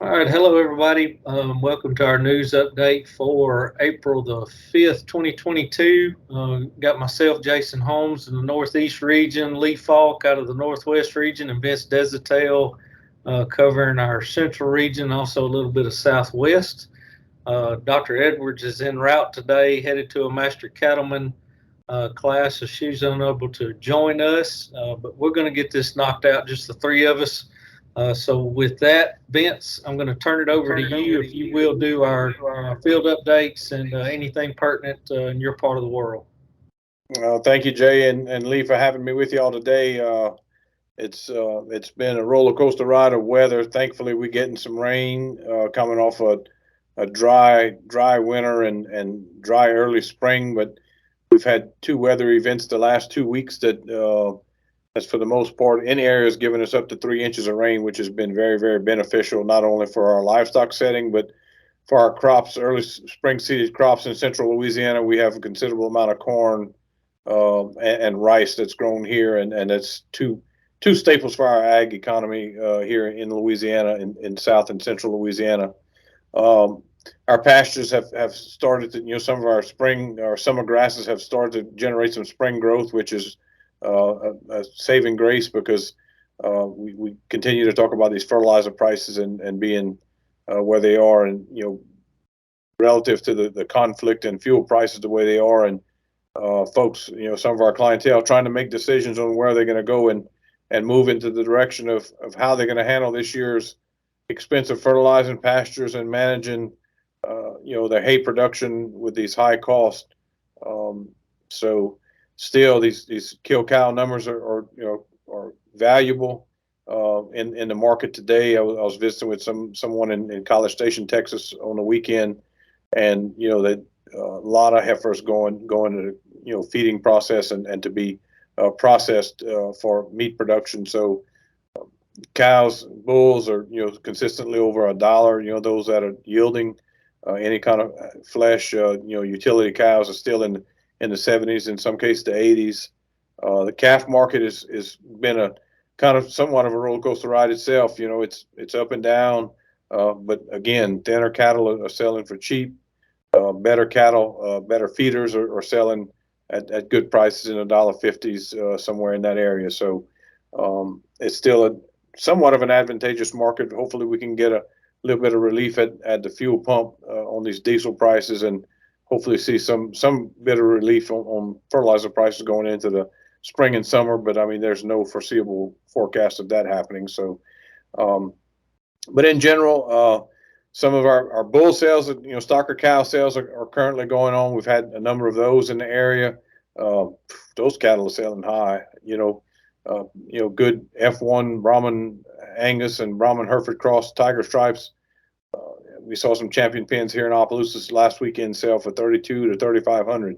All right, hello everybody. Welcome to our news update for April the 5th, 2022. Got myself, Jason Holmes, in the Northeast region, Lee Falk out of the Northwest region, and Vince Desautel covering our Central region, also a little bit of Southwest. Dr. Edwards is en route today, headed to a Master Cattleman class, so she's unable to join us, but we're going to get this knocked out, just the three of us. So with that, Vince, I'm going to turn it over to you if you will do our field updates and anything pertinent in your part of the world. Thank you, Jay and Lee, for having me with y'all today. It's been a roller coaster ride of weather. Thankfully, we're getting some rain coming off a dry winter and dry early spring. But we've had two weather events the last 2 weeks that's for the most part in areas giving us up to 3 inches of rain, which has been very, very beneficial, not only for our livestock setting, but for our crops, early spring seeded crops in central Louisiana. We have a considerable amount of corn and rice that's grown here, and that's two staples for our ag economy here in Louisiana, in South and Central Louisiana. Um, our pastures have started to, some of our summer grasses have started to generate some spring growth, which is a saving grace because we continue to talk about these fertilizer prices and being where they are, and relative to the conflict and fuel prices the way they are, and folks, some of our clientele trying to make decisions on where they're going to go and move into the direction of how they're going to handle this year's expensive fertilizing pastures and managing their hay production with these high costs. So still these kill cow numbers are valuable in the market today. I was visiting with someone in College Station, Texas on the weekend, and that a lot of heifers going to feeding process and to be processed for meat production. So cows, bulls are consistently over $1. Those that are yielding any kind of flesh, utility cows are still in the 70s, in some cases the 80s. The calf market is been a kind of somewhat of a roller coaster ride itself. It's up and down, but again, thinner cattle are selling for cheap. Better cattle, better feeders are selling at good prices in $1.50s somewhere in that area. So it's still somewhat of an advantageous market. Hopefully, we can get a little bit of relief at the fuel pump on these diesel prices, and hopefully see some bit of relief on fertilizer prices going into the spring and summer. But I mean, there's no foreseeable forecast of that happening. So, but in general, some of our bull sales, stocker cow sales are currently going on. We've had a number of those in the area. Those cattle are selling high. Good F1 Brahman Angus and Brahman Hereford Cross Tiger Stripes. We saw some champion pins here in Opelousas last weekend sell for 32 to 3,500.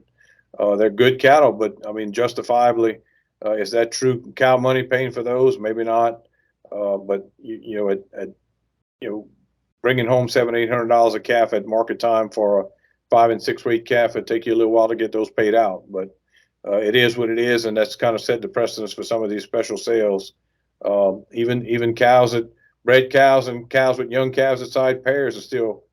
They're good cattle, but I mean, justifiably, is that true cow money paying for those? Maybe not. But bringing home $700-800 a calf at market time for a 5 and 6 week calf, it'd take you a little while to get those paid out. But it is what it is, and that's kind of set the precedence for some of these special sales. Even cows that bred cows and cows with young calves at side pairs are still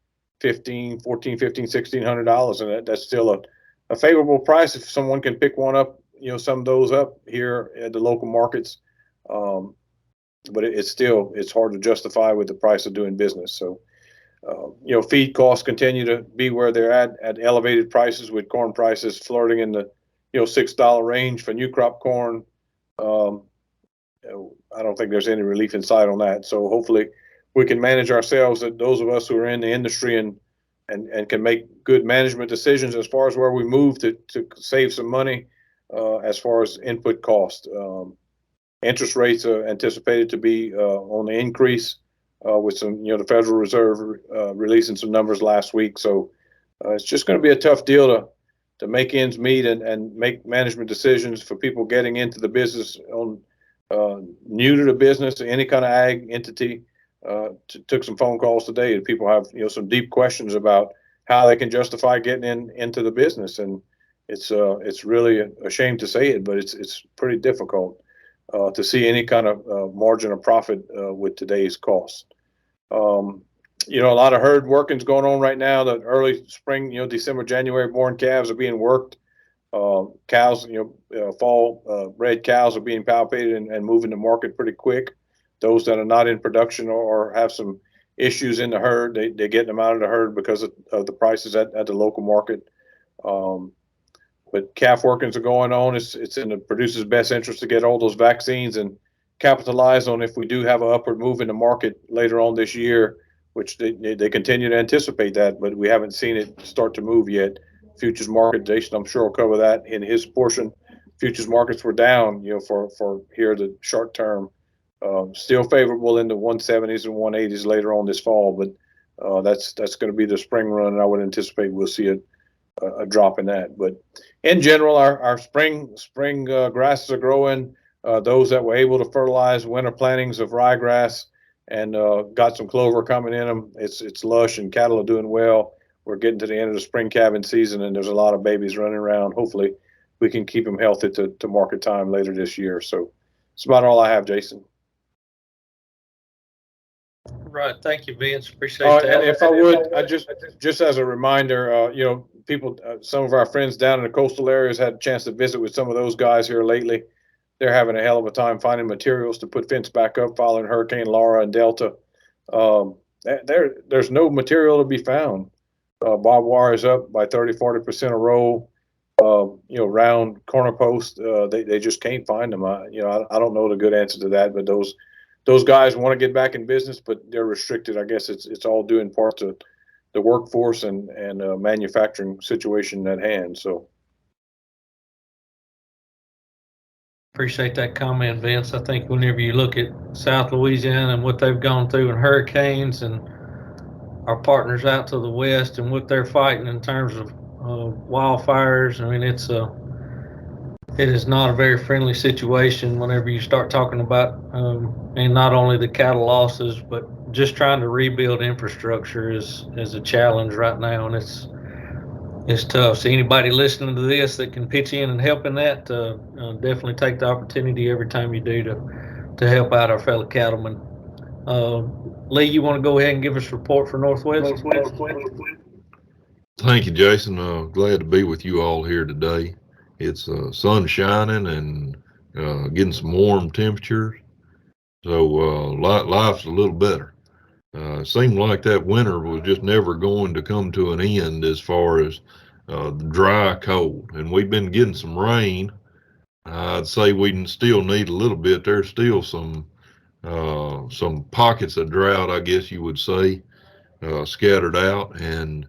$1,500, $1,400, $1,500, $1,600, and that's still a favorable price if someone can pick one up. Some of those up here at the local markets. But it's hard to justify with the price of doing business. So, feed costs continue to be where they're at elevated prices, with corn prices flirting in the $6 range for new crop corn. I don't think there's any relief in sight on that. So hopefully we can manage ourselves, those of us who are in the industry, and can make good management decisions as far as where we move to save some money as far as input cost. Interest rates are anticipated to be on the increase with some, the Federal Reserve releasing some numbers last week. So it's just going to be a tough deal to make ends meet and make management decisions for people getting into the business on new to the business, any kind of ag entity. Took some phone calls today, and people have some deep questions about how they can justify getting into the business, and it's really a shame to say it, but it's pretty difficult to see any kind of margin of profit with today's costs. A lot of herd working's going on right now. The early spring, December, January born calves are being worked. Cows, fall bred cows are being palpated and moving to market pretty quick. Those that are not in production or have some issues in the herd, they're getting them out of the herd because of the prices at the local market. But calf workings are going on. It's in the producer's best interest to get all those vaccines and capitalize on if we do have an upward move in the market later on this year, which they continue to anticipate that, but we haven't seen it start to move yet. Futures market, Jason, I'm sure will cover that in his portion. Futures markets were down, for here the short term. Still favorable in the 170s and 180s later on this fall, but that's going to be the spring run, and I would anticipate we'll see a drop in that. But in general, our spring grasses are growing. Those that were able to fertilize winter plantings of ryegrass and got some clover coming in them, it's lush and cattle are doing well. We're getting to the end of the spring calving season, and there's a lot of babies running around. Hopefully, we can keep them healthy to market time later this year. So that's about all I have, Jason. Right. Thank you, Vince. Appreciate that. And if I would, I just as a reminder, people, some of our friends down in the coastal areas had a chance to visit with some of those guys here lately. They're having a hell of a time finding materials to put fence back up following Hurricane Laura and Delta. There's no material to be found. Barbed wire is up by 30-40% a roll. Round corner posts, they just can't find them. I don't know the good answer to that, but those guys want to get back in business, but they're restricted. I guess it's all due in part to the workforce and manufacturing situation at hand. So appreciate that comment, Vince. I think whenever you look at South Louisiana and what they've gone through in hurricanes, and our partners out to the west and what they're fighting in terms of wildfires, I mean, it is not a very friendly situation whenever you start talking about, and not only the cattle losses, but just trying to rebuild infrastructure is a challenge right now, and it's tough. So anybody listening to this that can pitch in and help in that, definitely take the opportunity every time you do to help out our fellow cattlemen. Lee, you want to go ahead and give us a report for Northwest? Thank you, Jason. Glad to be with you all here today. It's sun shining and getting some warm temperatures, so life's a little better. Seemed like that winter was just never going to come to an end as far as the dry cold, and we've been getting some rain. I'd say we still need a little bit. There's still some pockets of drought, I guess you would say, scattered out, and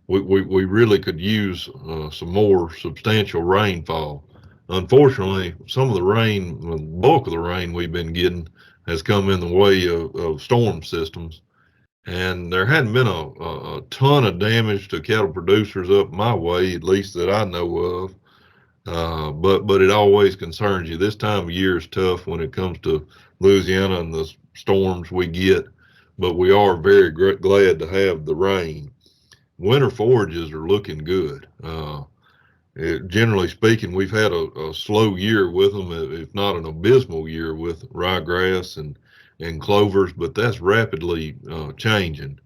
we really could use some more substantial rainfall. Unfortunately, some of the rain, the bulk of the rain we've been getting has come in the way of storm systems. And there hadn't been a ton of damage to cattle producers up my way, at least that I know of. But it always concerns you. This time of year is tough when it comes to Louisiana and the storms we get, but we are very glad to have the rain. Winter forages are looking good. Generally speaking, we've had a slow year with them, if not an abysmal year with ryegrass and clovers, but that's rapidly changing.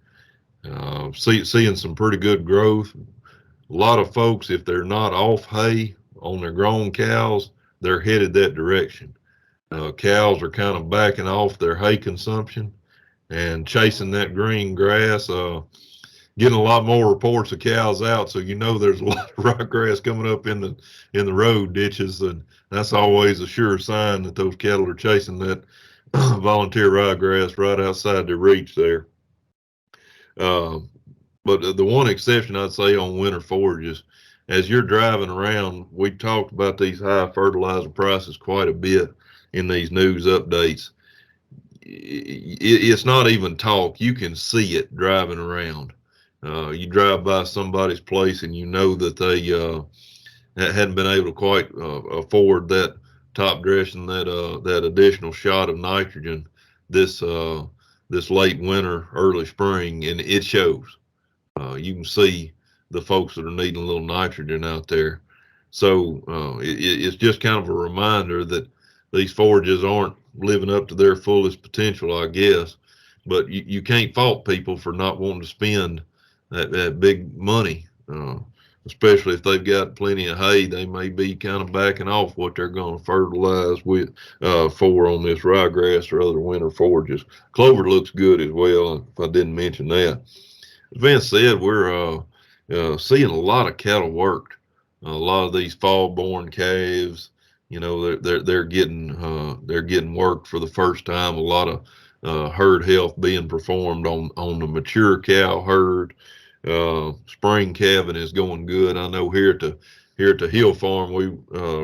Seeing some pretty good growth. A lot of folks, if they're not off hay on their grown cows, they're headed that direction. Cows are kind of backing off their hay consumption and chasing that green grass. Getting a lot more reports of cows out, so there's a lot of ryegrass coming up in the road ditches, and that's always a sure sign that those cattle are chasing that volunteer ryegrass right outside their reach there. But the one exception I'd say on winter forages, as you're driving around, we talked about these high fertilizer prices quite a bit in these news updates. It's not even talk; you can see it driving around. You drive by somebody's place and you know that they hadn't been able to quite afford that top dressing, that additional shot of nitrogen this late winter, early spring, and it shows. You can see the folks that are needing a little nitrogen out there. So it's just kind of a reminder that these forages aren't living up to their fullest potential, I guess. but you can't fault people for not wanting to spend that big money, especially if they've got plenty of hay. They may be kind of backing off what they're going to fertilize with for on this ryegrass or other winter forages. Clover looks good as well, if I didn't mention that. As Vince said, we're seeing a lot of cattle worked. A lot of these fall-born calves, they're getting worked for the first time. A lot of herd health being performed on the mature cow herd. Spring calving is going good. I know here at the Hill Farm,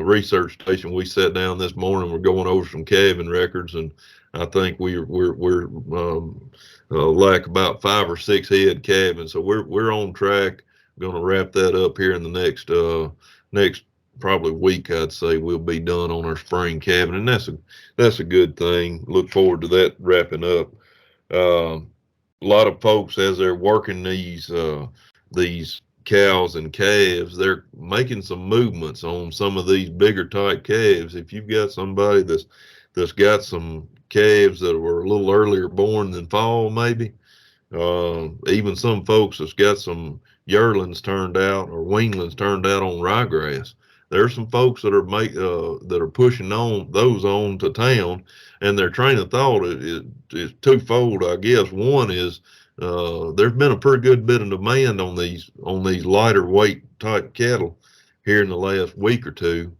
research station, we sat down this morning. We're going over some calving records, and I think we're like about 5 or 6 head calving. So we're on track. Going to wrap that up here in the next probably week. I'd say we'll be done on our spring calving, and that's a good thing. Look forward to that wrapping up. A lot of folks, as they're working these cows and calves, they're making some movements on some of these bigger type calves. If you've got somebody that's got some calves that were a little earlier born than fall, maybe even some folks that's got some yearlings turned out or weanlings turned out on ryegrass. There's some folks that are pushing those on to town, and their train of thought is twofold, I guess. One is there's been a pretty good bit of demand on these lighter weight type cattle here in the last week or two,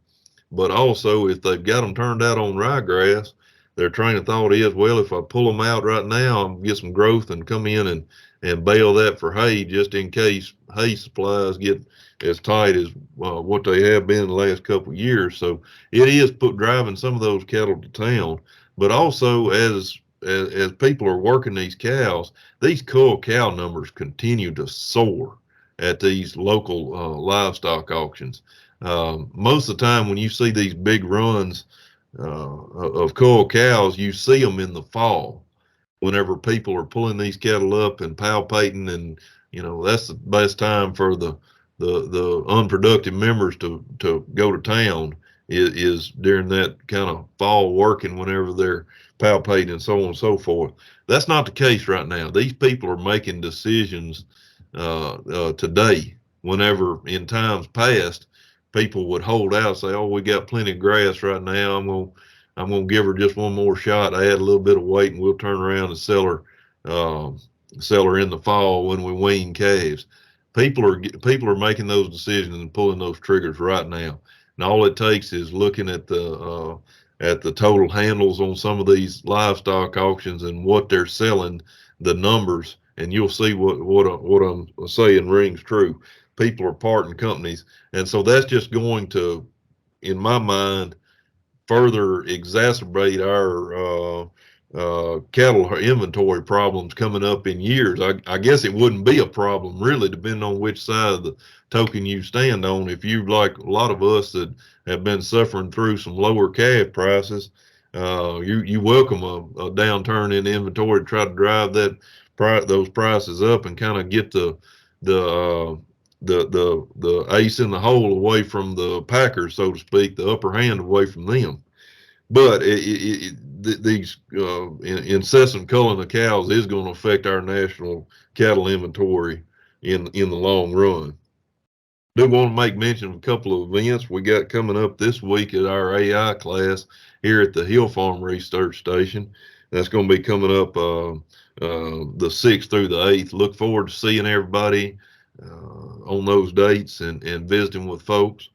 but also if they've got them turned out on ryegrass, their train of thought is, well, if I pull them out right now, I'll get some growth and come in and bale that for hay, just in case hay supplies get as tight as what they have been the last couple of years. So it is driving some of those cattle to town, but also as people are working these cows, these cull cow numbers continue to soar at these local livestock auctions. Most of the time when you see these big runs of cull cows, you see them in the fall whenever people are pulling these cattle up and palpating, and that's the best time for the unproductive members to go to town is during that kind of fall working, whenever they're palpating and so on and so forth. That's not the case right now. These people are making decisions today, whenever in times past people would hold out and say, oh, we got plenty of grass right now, I'm gonna give her just one more shot, add a little bit of weight, and we'll turn around and sell her in the fall when we wean calves. People are making those decisions and pulling those triggers right now, and all it takes is looking at the total handles on some of these livestock auctions and what they're selling, the numbers, and you'll see what I'm saying rings true. People are parting companies, and so that's just going to, in my mind, further exacerbate our cattle inventory problems coming up in years. I guess it wouldn't be a problem, really, depending on which side of the token you stand on. If you, like a lot of us that have been suffering through some lower calf prices, you welcome a downturn in inventory to try to drive those prices up and kind of get the ace in the hole away from the packers, so to speak, the upper hand away from them. But these incessant culling of cows is going to affect our national cattle inventory in the long run. Do want to make mention of a couple of events we got coming up this week at our AI class here at the Hill Farm Research Station. That's going to be coming up the 6th through the 8th. Look forward to seeing everybody on those dates and visiting with folks.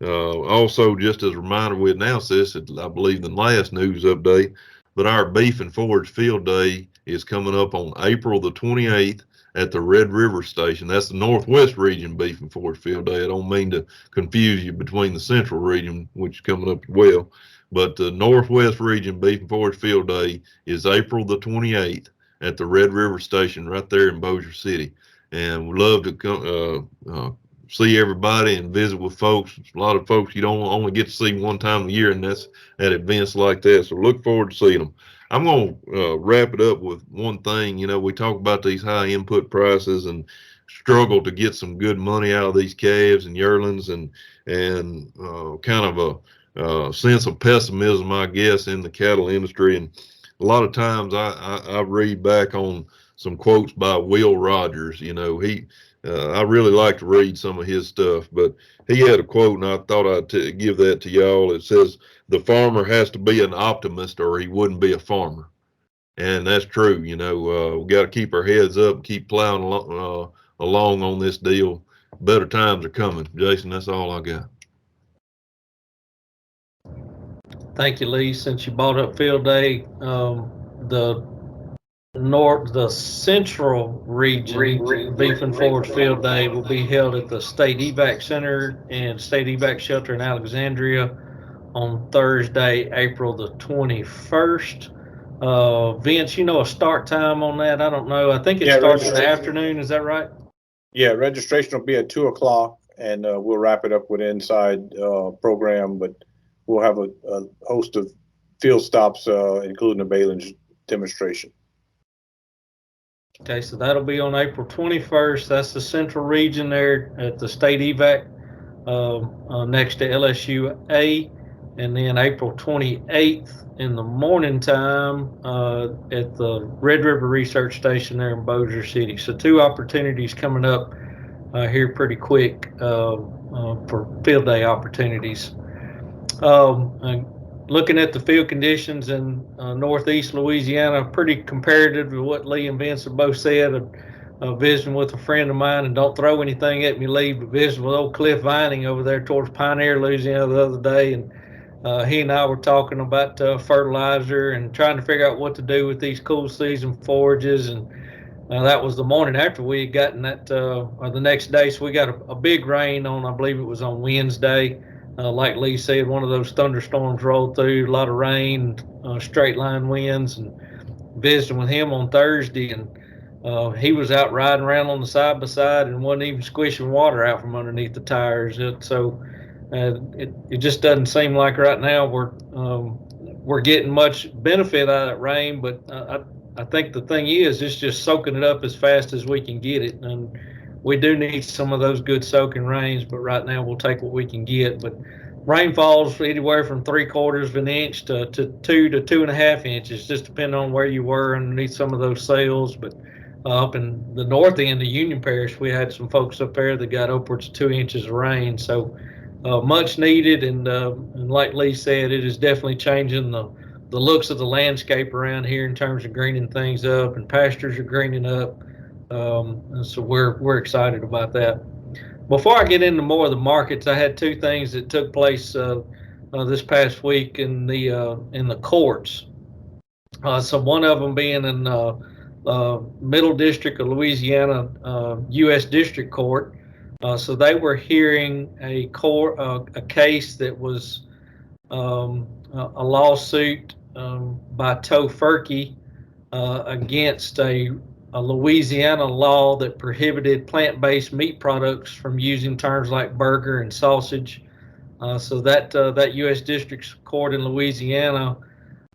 Also, just as a reminder, we announced this at, I believe, the last news update, but our Beef and Forage Field Day is coming up on April the 28th at the Red River Station. That's the Northwest Region Beef and Forage Field Day. I don't mean to confuse you between the Central Region, which is coming up as well, but the Northwest Region Beef and Forage Field Day is April the 28th at the Red River Station right there in Bossier City. And we'd love to come see everybody and visit with folks. A lot of folks you don't only get to see one time a year, and that's at events like that. So look forward to seeing them. I'm going to wrap it up with one thing. We talk about these high input prices and struggle to get some good money out of these calves and yearlings, and kind of a sense of pessimism, I guess, in the cattle industry. And a lot of times I read back on some quotes by Will Rogers. You know, I really like to read some of his stuff, but he had a quote, and I thought I'd give that to y'all. It says, "The farmer has to be an optimist, or he wouldn't be a farmer." And that's true. You know, we got to keep our heads up, keep plowing along on this deal. Better times are coming. Jason, that's all I got. Thank you, Lee. Since you brought up field day, the central region Beef and Forage Field Day will be held at the State Evac Center and State Evac Shelter in Alexandria on Thursday, April the 21st. Vince, you know a start time on that? I don't know. I think it starts in the afternoon. Is that right? Yeah, registration will be at 2 o'clock, and we'll wrap it up with an inside program, but we'll have a host of field stops, including a baling demonstration. Okay, so that'll be on April 21st. That's the central region there at the State Evac next to LSU-A. And then April 28th in the morning time at the Red River Research Station there in Bossier City. So 2 opportunities coming up here pretty quick for field day opportunities. Looking at the field conditions in northeast Louisiana, pretty comparative to what Lee and Vince have both said. Visiting with a friend of mine, and don't throw anything at me, Lee, but visiting with old Cliff Vining over there towards Pioneer, Louisiana the other day, and he and I were talking about fertilizer and trying to figure out what to do with these cool season forages. And that was the morning after we had gotten that, or the next day. So we got a big rain on, I believe it was on Wednesday. Like Lee said, one of those thunderstorms rolled through, a lot of rain, straight line winds, and visiting with him on Thursday. And he was out riding around on the side by side and wasn't even squishing water out from underneath the tires. It just doesn't seem like right now we're getting much benefit out of that rain. But I think the thing is, it's just soaking it up as fast as we can get it. And we do need some of those good soaking rains, but right now we'll take what we can get. But rainfalls anywhere from 3/4 of an inch to 2 to 2.5 inches, just depending on where you were underneath some of those sails. But up in the north end of Union Parish, we had some folks up there that got upwards of 2 inches of rain. So much needed, and like Lee said, it is definitely changing the looks of the landscape around here in terms of greening things up, and pastures are greening up. So we're excited about that. Before I get into more of the markets, I had 2 things that took place this past week in the courts. So one of them being in Middle District of Louisiana, U.S. District Court. So they were hearing a case that was a lawsuit by Tofurkey against a Louisiana law that prohibited plant-based meat products from using terms like burger and sausage. So that U.S. District Court in Louisiana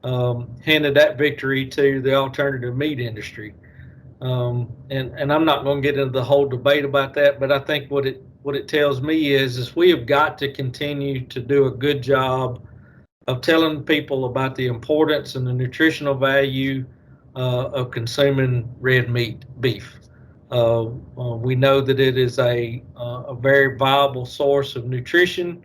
handed that victory to the alternative meat industry. And I'm not going to get into the whole debate about that, but I think what it tells me is we have got to continue to do a good job of telling people about the importance and the nutritional value of consuming red meat, beef. We know that it is a very viable source of nutrition,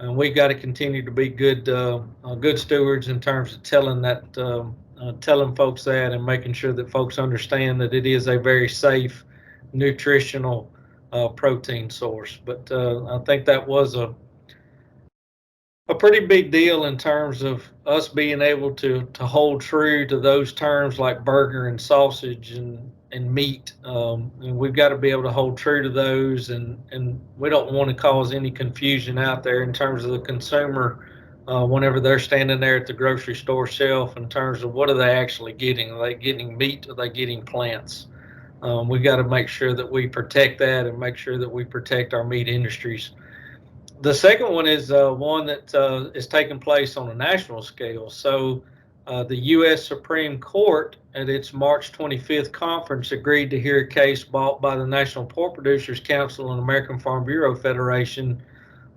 and we've got to continue to be good stewards in terms of telling folks that, and making sure that folks understand that it is a very safe, nutritional protein source. But I think that was a pretty big deal in terms of us being able to hold true to those terms like burger and sausage and meat. And we've got to be able to hold true to those, and we don't want to cause any confusion out there in terms of the consumer whenever they're standing there at the grocery store shelf in terms of what are they actually getting. Are they getting meat? Are they getting plants? We've got to make sure that we protect that and make sure that we protect our meat industries. The second one is one that is taking place on a national scale. So the U.S. Supreme Court at its March 25th conference agreed to hear a case brought by the National Pork Producers Council and American Farm Bureau Federation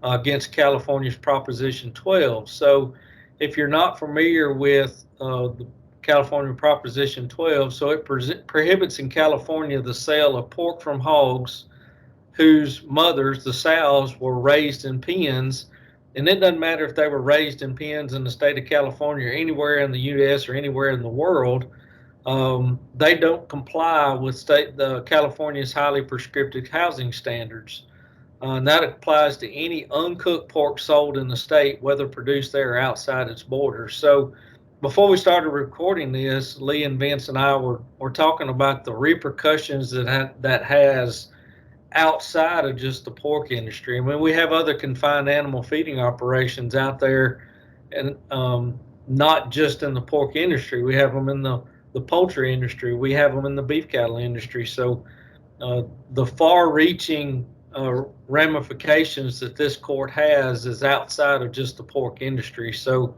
against California's Proposition 12. So if you're not familiar with California Proposition 12. So it prohibits in California the sale of pork from hogs whose mothers, the sows, were raised in pens. And it doesn't matter if they were raised in pens in the state of California or anywhere in the U.S. or anywhere in the world. They don't comply with the California's highly prescriptive housing standards. And that applies to any uncooked pork sold in the state, whether produced there or outside its borders. So before we started recording this, Lee and Vince and I were talking about the repercussions that has outside of just the pork industry. I mean, we have other confined animal feeding operations out there, and not just in the pork industry. We have them in the poultry industry. We have them in the beef cattle industry. So the far-reaching ramifications that this court has is outside of just the pork industry. So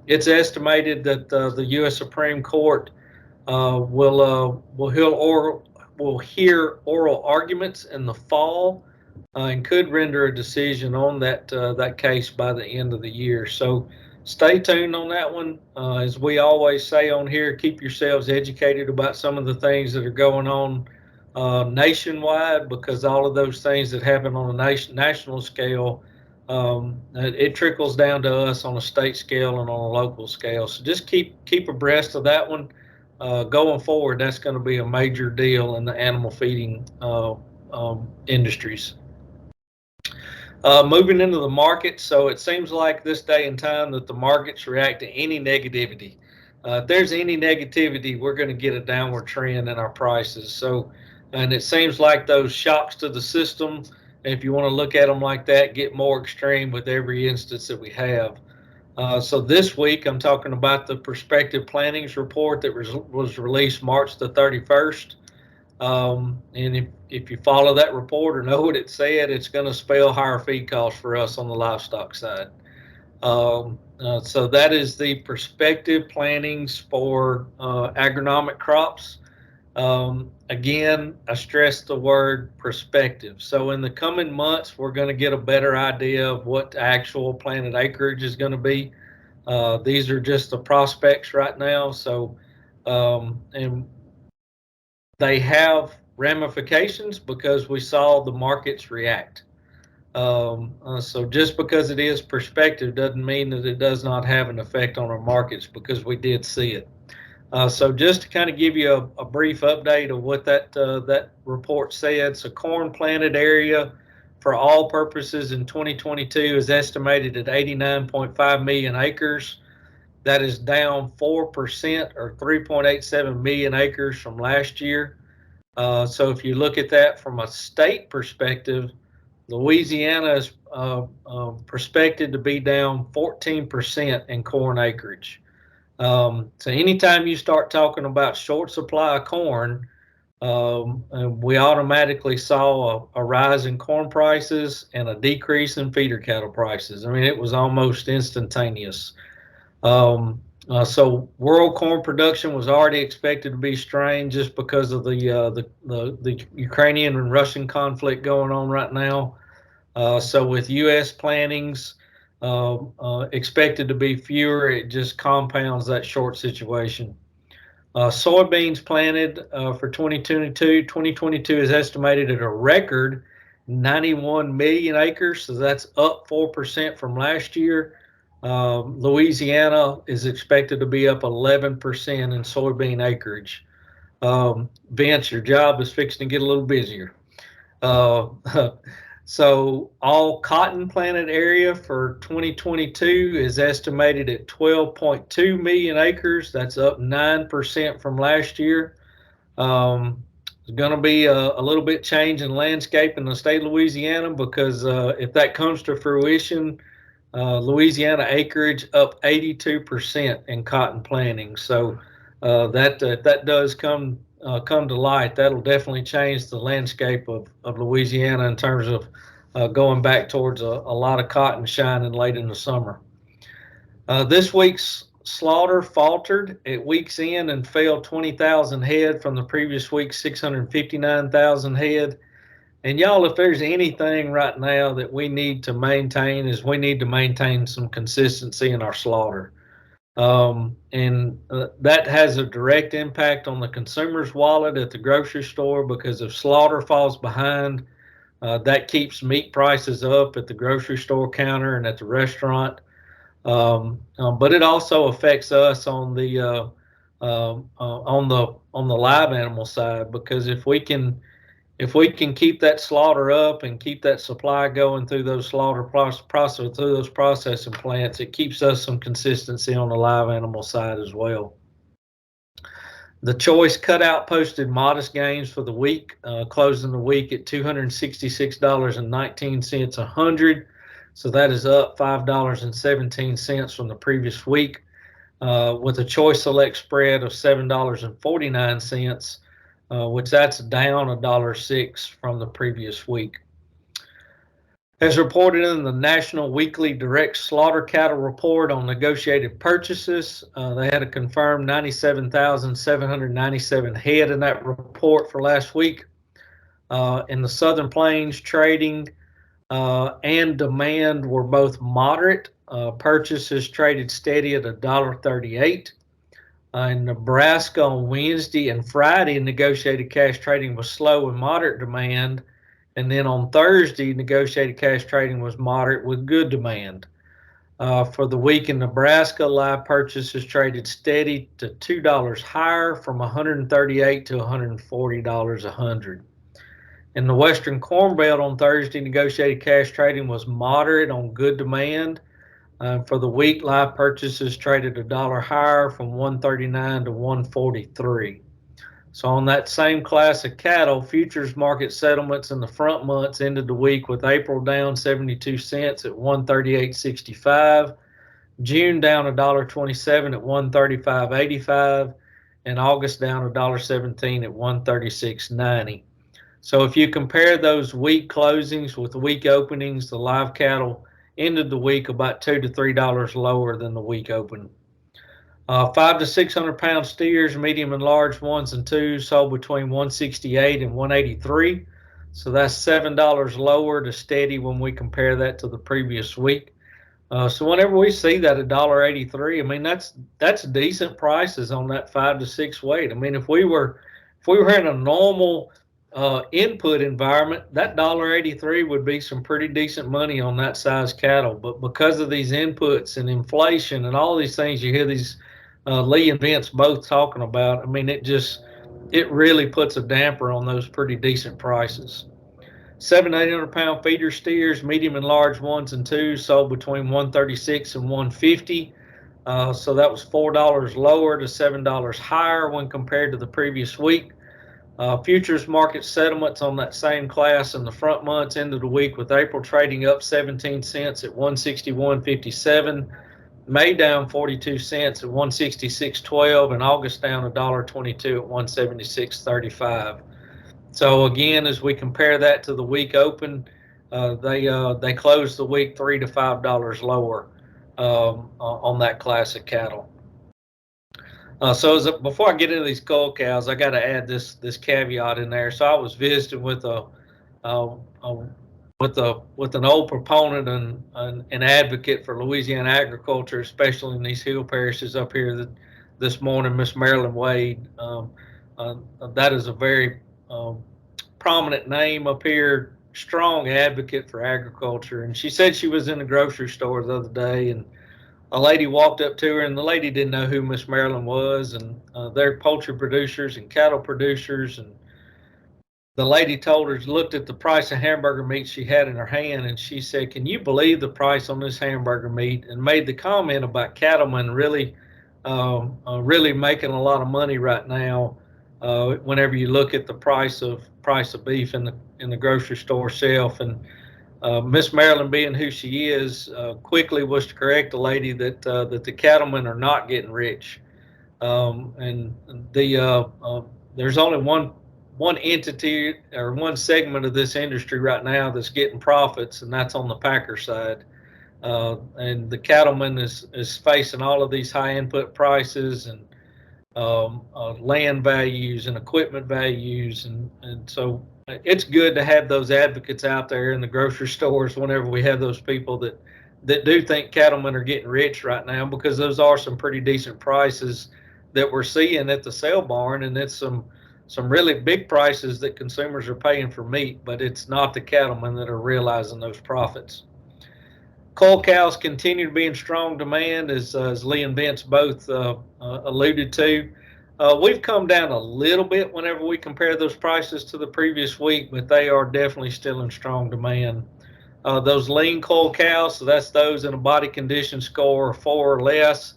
it's estimated that the U.S. Supreme Court will hear oral arguments in the fall and could render a decision on that case by the end of the year. So stay tuned on that one. As we always say on here, keep yourselves educated about some of the things that are going on nationwide, because all of those things that happen on a national scale, it trickles down to us on a state scale and on a local scale. So just keep abreast of that one. Going forward, that's going to be a major deal in the animal feeding industries. Moving into the market, so it seems like this day and time that the markets react to any negativity. If there's any negativity, we're going to get a downward trend in our prices. So, and it seems like those shocks to the system, if you want to look at them like that, get more extreme with every instance that we have. So this week, I'm talking about the Prospective Plantings report that was released March the 31st. And if you follow that report or know what it said, it's going to spell higher feed costs for us on the livestock side. So that is the Prospective Plantings for agronomic crops. Again, I stress the word prospective. So in the coming months, we're going to get a better idea of what the actual planted acreage is going to be. These are just the prospects right now. So, and they have ramifications because we saw the markets react. So just because it is prospective doesn't mean that it does not have an effect on our markets, because we did see it. So just to kind of give you a brief update of what that report said. So corn planted area for all purposes in 2022 is estimated at 89.5 million acres. That is down 4% or 3.87 million acres from last year. So if you look at that from a state perspective, Louisiana is prospected to be down 14% in corn acreage. So anytime you start talking about short supply of corn, we automatically saw a rise in corn prices and a decrease in feeder cattle prices. I mean, it was almost instantaneous. So world corn production was already expected to be strained just because of the Ukrainian and Russian conflict going on right now. So with U.S. plantings expected to be fewer, it just compounds that short situation. Soybeans planted for 2022 is estimated at a record 91 million acres, so that's up 4% from last year. Louisiana is expected to be up 11% in soybean acreage. Vince, your job is fixing to get a little busier. So all cotton planted area for 2022 is estimated at 12.2 million acres. That's up 9% from last year. There's going to be a little bit change in landscape in the state of Louisiana, because if that comes to fruition, Louisiana acreage up 82% in cotton planting. So if that does come to light, that'll definitely change the landscape of Louisiana in terms of going back towards a lot of cotton shining late in the summer. This week's slaughter faltered at week's end and fell 20,000 head from the previous week's 659,000 head. And y'all, if there's anything right now that we need to maintain, is we need to maintain some consistency in our slaughter. And that has a direct impact on the consumer's wallet at the grocery store, because if slaughter falls behind, that keeps meat prices up at the grocery store counter and at the restaurant. But it also affects us on the live animal side, because if we can keep that slaughter up and keep that supply going through those slaughter process through those processing plants, it keeps us some consistency on the live animal side as well. The choice cutout posted modest gains for the week, closing the week at $266.19 a hundred. So that is up $5.17 from the previous week, with a choice select spread of $7.49, which that's down $1.06 from the previous week. As reported in the National Weekly Direct Slaughter Cattle Report on negotiated purchases, they had a confirmed 97,797 head in that report for last week. In the Southern Plains, trading and demand were both moderate. Purchases traded steady at $1.38. In Nebraska on Wednesday and Friday, negotiated cash trading was slow and moderate demand. And then on Thursday, negotiated cash trading was moderate with good demand. For the week in Nebraska, live purchases traded steady to $2 higher, from $138 to $140 a hundred. In the Western Corn Belt on Thursday, negotiated cash trading was moderate on good demand. For the week, live purchases traded $1 higher, from $139 to $143. So on that same class of cattle, futures market settlements in the front months ended the week with April down 72 cents at 138.65, June down $1.27 at 135.85, and August down $1.17 at 136.90. So if you compare those week closings with the week openings, the live cattle ended the week about $2 to $3 lower than the week open. 5 to 600 pound steers, medium and large ones and twos, sold between 168 and 183. So that's $7 lower to steady when we compare that to the previous week. So whenever we see that $1.83, I mean that's decent prices on that 5 to 6 weight. I mean if we were in a normal input environment, that $1.83 would be some pretty decent money on that size cattle. But because of these inputs and inflation and all these things, you hear these Lee and Vince both talking about, I mean, it really puts a damper on those pretty decent prices. 700 to 800 pound feeder steers, medium and large ones and twos, sold between 136 and 150. So that was $4 lower to $7 higher when compared to the previous week. Futures market settlements on that same class in the front months ended the week with April trading up 17 cents at 161.57. May down 42 cents at 166.12, and August down $1.22 at 176.35. So again, as we compare that to the week open, they closed the week $3 to $5 lower on that class of cattle. Before I get into these cull cows, I got to add this caveat in there. So I was visiting with with an old proponent and an advocate for Louisiana agriculture, especially in these hill parishes up here this morning, Miss Marilyn Wade. That is a very prominent name up here, strong advocate for agriculture. And she said she was in the grocery store the other day, and a lady walked up to her, and the lady didn't know who Miss Marilyn was, and they're poultry producers and cattle producers. And the lady told her, looked at the price of hamburger meat she had in her hand, and she said, "Can you believe the price on this hamburger meat?" And made the comment about cattlemen really making a lot of money right now. Whenever you look at the price of beef in the grocery store shelf, and Miss Marilyn, being who she is, quickly was to correct the lady that the cattlemen are not getting rich, and there's only one entity or one segment of this industry right now that's getting profits, and that's on the packer side. And the cattleman is facing all of these high input prices and land values and equipment values, and so it's good to have those advocates out there in the grocery stores whenever we have those people that that do think cattlemen are getting rich right now, because those are some pretty decent prices that we're seeing at the sale barn, and it's some really big prices that consumers are paying for meat, but it's not the cattlemen that are realizing those profits. Cull cows continue to be in strong demand, as Lee and Vince both alluded to. We've come down a little bit whenever we compare those prices to the previous week, but they are definitely still in strong demand. Those lean cull cows, so that's those in a body condition score of 4 or less,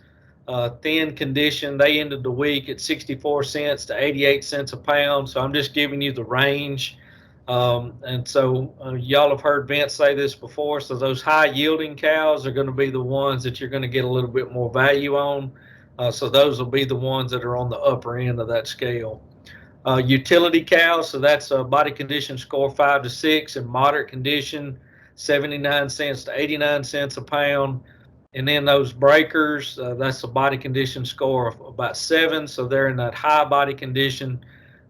thin condition, they ended the week at 64 cents to 88 cents a pound. So I'm just giving you the range. And so y'all have heard Vince say this before. So those high yielding cows are going to be the ones that you're going to get a little bit more value on. So those will be the ones that are on the upper end of that scale. Utility cows, so that's a body condition score 5 to 6, and moderate condition 79 cents to 89 cents a pound. And then those breakers, that's a body condition score of about 7, so they're in that high body condition.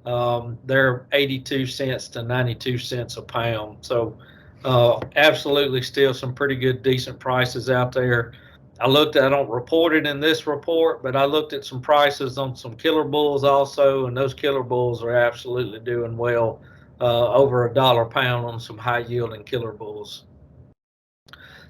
They're 82 cents to 92 cents a pound. So absolutely still some pretty good, decent prices out there. I don't report it in this report, but I looked at some prices on some killer bulls also, and those killer bulls are absolutely doing well, over $1 a pound on some high yielding killer bulls.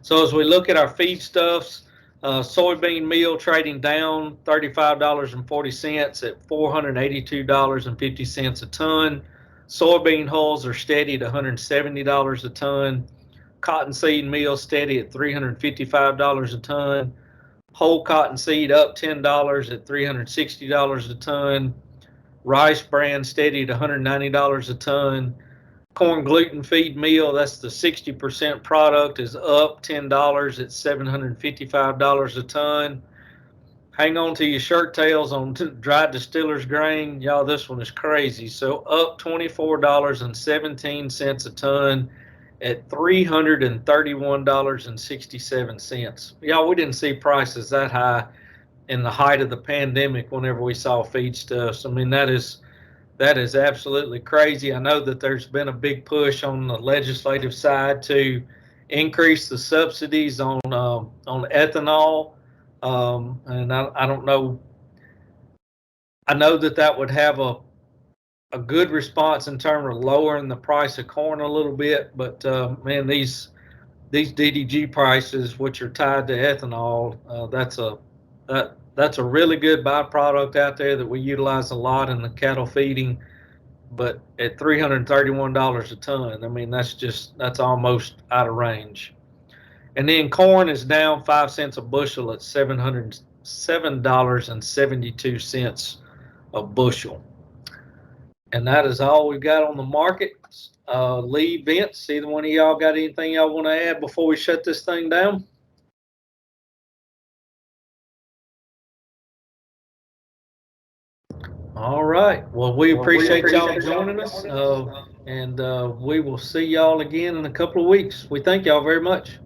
So as we look at our feedstuffs, soybean meal trading down $35.40 at $482.50 a ton. Soybean hulls are steady at $170 a ton. Cottonseed meal steady at $355 a ton. Whole cottonseed up $10 at $360 a ton. Rice bran steady at $190 a ton. Corn gluten feed meal, that's the 60% product, is up $10 at $755 a ton. Hang on to your shirt tails on dried distiller's grain. Y'all, this one is crazy. So up $24.17 a ton at $331.67. Y'all, we didn't see prices that high in the height of the pandemic whenever we saw feedstuffs. I mean, that is absolutely crazy. I know that there's been a big push on the legislative side to increase the subsidies on ethanol, and I don't know. I know that would have a good response in terms of lowering the price of corn a little bit, but man, these DDG prices, which are tied to ethanol, that's a really good byproduct out there that we utilize a lot in the cattle feeding. But at $331 a ton, I mean, that's almost out of range. And then corn is down 5 cents a bushel at $707.72 a bushel. And that is all we've got on the market. Lee, Vince, either one of y'all got anything y'all want to add before we shut this thing down? All right. Well, we appreciate y'all joining us, and we will see y'all again in a couple of weeks. We thank y'all very much.